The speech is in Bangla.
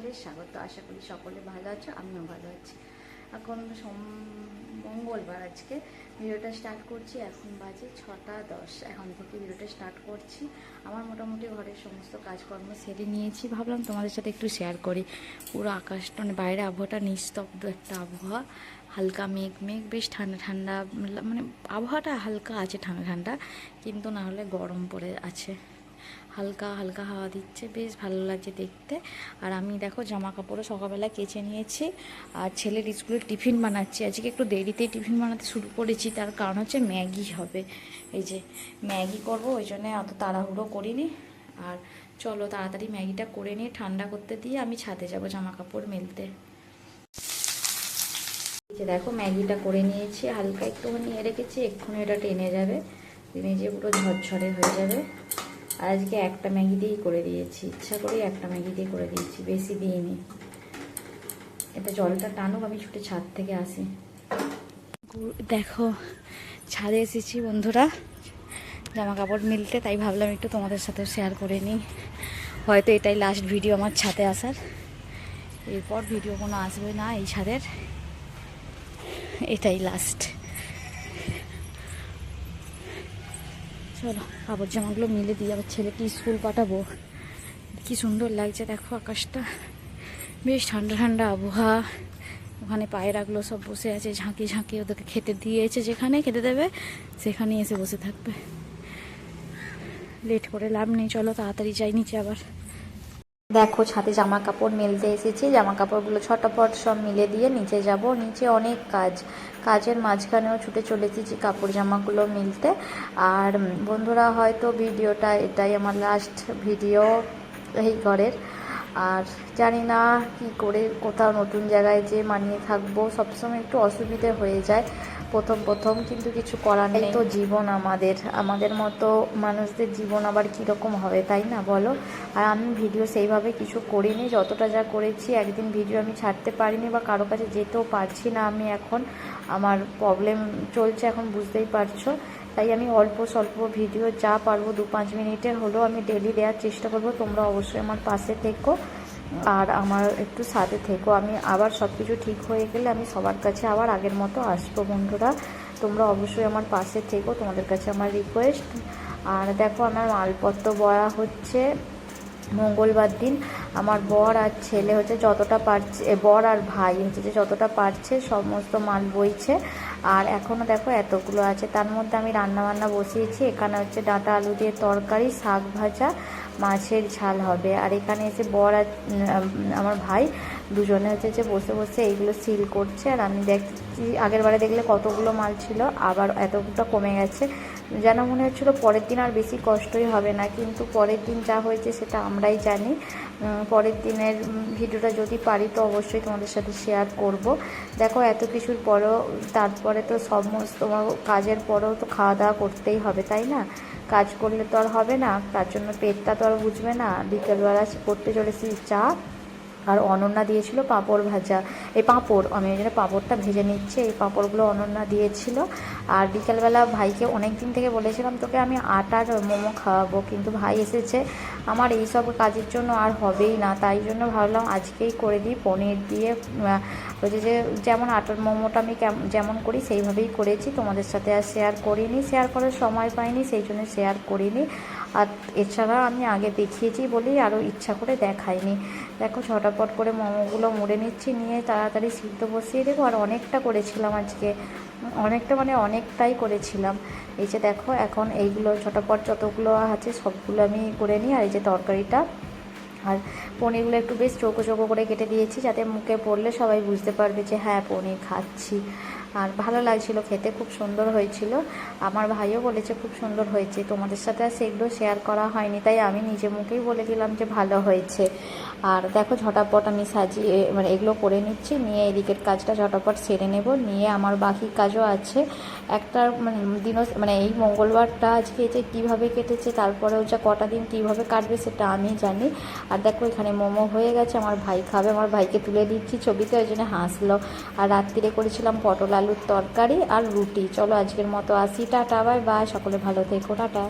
আপনাদের স্বাগত। আশা করি সকলে ভালো আছো, আমিও ভালো আছি। এখন মঙ্গলবার, আজকে ভিডিওটা স্টার্ট করছি। এখন বাজে 6টা 10। এখন থেকে ভিডিওটা স্টার্ট করছি। আমার মোটামুটি ঘরের সমস্ত কাজকর্ম সেরে নিয়েছি, ভাবলাম তোমাদের সাথে একটু শেয়ার করি। পুরো আকাশটা মানে বাইরে আবহাওয়াটা নিস্তব্ধ একটা আবহাওয়া, হালকা মেঘ মেঘ, বেশ ঠান্ডা ঠান্ডা, মানে আবহাওয়াটা হালকা আছে, ঠান্ডা ঠান্ডা, কিন্তু না হলে গরম পড়ে আছে। হালকা হালকা হাওয়া দিচ্ছে, বেশ ভালো লাগছে দেখতে। আর আমি দেখো জামা কাপড়ও সকালবেলা কেচে নিয়েছি, আর ছেলের স্কুলের টিফিন বানাচ্ছি। আজকে একটু দেরিতেই টিফিন বানাতে শুরু করেছি, তার কারণ হচ্ছে ম্যাগি হবে। এই যে ম্যাগি করব, ওই জন্যে অত তাড়াহুড়ো করিনি। আর চলো তাড়াতাড়ি ম্যাগিটা করে নিয়ে ঠান্ডা করতে দিয়ে আমি ছাদে যাব জামা কাপড় মেলতে। এই যে দেখো ম্যাগিটা করে নিয়েছি, হালকা একটুখানি নিয়ে রেখেছি, এক্ষুনি এটা টেনে যাবে, টেনে যেয়ে পুরো ঝরঝরে হয়ে যাবে। আর আজকে একটা ম্যাগি দিয়েই করে দিয়েছি, ইচ্ছা করেই একটা ম্যাগি দিয়ে করে দিয়েছি, বেশি দিইনি। এটা জলটা টানুক, আমি ছুটে ছাদ থেকে আসি। দেখো ছাদে এসেছি বন্ধুরা জামা কাপড় মিলতে, তাই ভাবলাম একটু তোমাদের সাথে শেয়ার করে নিই। হয়তো এটাই লাস্ট ভিডিও আমার ছাদে আসার, এরপর ভিডিও কোনো আসবে না এই ছাদের, এটাই লাস্ট। চলো কাপড় জামাগুলো মিলে দিয়ে আবার ছেলেকে স্কুল পাঠাবো। কি সুন্দর লাগছে দেখো আকাশটা, বেশ ঠান্ডা ঠান্ডা আবহাওয়া। ওখানে পায়রাগুলো সব বসে আছে ঝাঁকি ঝাঁকি, ওদেরকে খেতে দিয়েছে, যেখানে খেতে দেবে সেখানে এসে বসে থাকবে। লেট করে লাভ নেই, চলো তাড়াতাড়ি যাই নিচে। আবার দেখো ছাদে জামা কাপড় মেলতে এসেছি, জামা কাপড়গুলো ছটাপট সব মিলে দিয়ে নিচে যাব। নিচে অনেক কাজের মাঝখানেও ছুটে চলেছি যে কাপড় জামাগুলো মিলতে। আর বন্ধুরা হয়তো ভিডিওটা এটাই আমার লাস্ট ভিডিও এই ঘরের। আর জানি না কি করে কোথাও নতুন জায়গায় যে মানিয়ে থাকবো, সবসময় একটু অসুবিধে হয়ে যায় প্রথম, কিন্তু কিছু করার নেই। তো জীবন আমাদের মতো মানুষদের জীবন আবার কীরকম হবে, তাই না বলো? আর আমি ভিডিও সেইভাবে কিছু করিনি, যতটা যা করেছি। একদিন ভিডিও আমি ছাড়তে পারিনি বা কারো কাছে যেতেও পারছি না আমি, এখন আমার প্রবলেম চলছে, এখন বুঝতেই পারছো। তাই আমি অল্প স্বল্প ভিডিও যা পারবো 2-5 মিনিটের হলেও আমি ডেলি দেওয়ার চেষ্টা করবো। তোমরা অবশ্যই আমার পাশে থেকো আর আমার একটু সাথে থেকো। আমি আবার সব কিছু ঠিক হয়ে গেলে আমি সবার কাছে আবার আগের মতো আসবো। বন্ধুরা তোমরা অবশ্যই আমার পাশে থেকো, তোমাদের কাছে আমার রিকোয়েস্ট। আর দেখো আমার মালপত্র বয়া হচ্ছে মঙ্গলবার দিন। আমার বর আর ছেলে হচ্ছে যতটা পারছে, বর আর ভাই হচ্ছে যে যতটা পারছে সমস্ত মাল বইছে। আর এখনও দেখো এতগুলো আছে, তার মধ্যে আমি রান্নাবান্না বসিয়েছি। এখানে হচ্ছে ডাঁটা আলু দিয়ে তরকারি, শাক ভাজা, মাছের ঝাল হবে। আর এখানে এসে বর আর আমার ভাই দুজনে হচ্ছে যে বসে বসে এইগুলো সিল করছে। আর আমি দেখছি আগের বারে দেখলে কতগুলো মাল ছিল, আবার এতগুলো কমে গেছে, যেন মনে হচ্ছিলো পরের দিন আর বেশি কষ্টই হবে না। কিন্তু পরের দিন যা হয়েছে সেটা আমরাই জানি। পরের দিনের ভিডিওটা যদি পারি তো অবশ্যই তোমাদের সাথে শেয়ার করব। দেখো এত কিছুর পরেও, তারপরে তো সমস্ত কাজের পরেও তো খাওয়া দাওয়া করতেই হবে, তাই না? কাজ করলে তো আর হবে না, তার জন্য পেটটা তো আর বুঝবে না। বিকেলবেলা করতে চলেছি চা, আর অনন্যা দিয়েছিল পাঁপড় ভাজা, এই পাঁপড় আমি ওই জন্য পাঁপড়টা ভেজে নিচ্ছি। এই পাঁপড়গুলো অনন্যা দিয়েছিল। আর বিকেলবেলা ভাইকে অনেক দিন থেকে বলেছিলাম তোকে আমি আটার মোমো খাওয়াবো, কিন্তু ভাই এসেছে, আমার এই সব কাজের জন্য আর হবেই না, তাই জন্য ভাবলাম আজকেই করে দিই পনির দিয়ে। হচ্ছে যে যেমন আটার মোমোটা আমি যেমন করি সেইভাবেই করেছি, তোমাদের সাথে আর শেয়ার করিনি, শেয়ার করার সময় পাইনি, সেই জন্য শেয়ার করিনি। আর এছাড়া আমি আগে দেখিয়েছি বলেই আরও ইচ্ছা করে দেখাইনি। দেখো ঝটাপট করে মোমোগুলো মুড়ে নিচ্ছি, নিয়ে তাড়াতাড়ি সিদ্ধ বসিয়ে দেবো। আর অনেকটা করেছিলাম আজকে, অনেকটা মানে অনেকটাই করেছিলাম। এই যে দেখো এখন এইগুলো ঝটাপট যতগুলো আছে সবগুলো আমি করে নিই। আর এই যে তরকারিটা আর পনিরগুলো একটু বেশ চৌকো চৌকো করে কেটে দিয়েছি, যাতে মুখে পড়লে সবাই বুঝতে পারবে যে হ্যাঁ পনির খাচ্ছি। আর ভালো লাগছিল খেতে, খুব সুন্দর হয়েছিল। আমার ভাইও বলেছে খুব সুন্দর হয়েছে। তোমাদের সাথে আর সেগুলো শেয়ার করা হয়নি, তাই আমি নিজে মুখেই বলে দিলাম যে ভালো হয়েছে। আর দেখো ঝটাপট আমি সাজিয়ে মানে এগুলো করে নিচ্ছি, নিয়ে এদিকের কাজটা ঝটাপট সেরে নেব। নিয়ে আমার বাকি কাজও আছে একটা, মানে দিনও মানে এই মঙ্গলবারটা আজকে যে কীভাবে কেটেছে, তারপরেও যা কটা দিন কীভাবে কাটবে সেটা আমি জানি। আর দেখো এখানে মোমো হয়ে গেছে, আমার ভাই খাবে, আমার ভাইকে তুলে দিচ্ছি ছবিতে, ওই জন্য হাসলো। আর রাত্রিরে করেছিলাম পটল আলুর তরকারি আর রুটি। চলো আজকের মতো আসি, টাটা বাই বাই, সকলে ভালো থেকো, টাটা।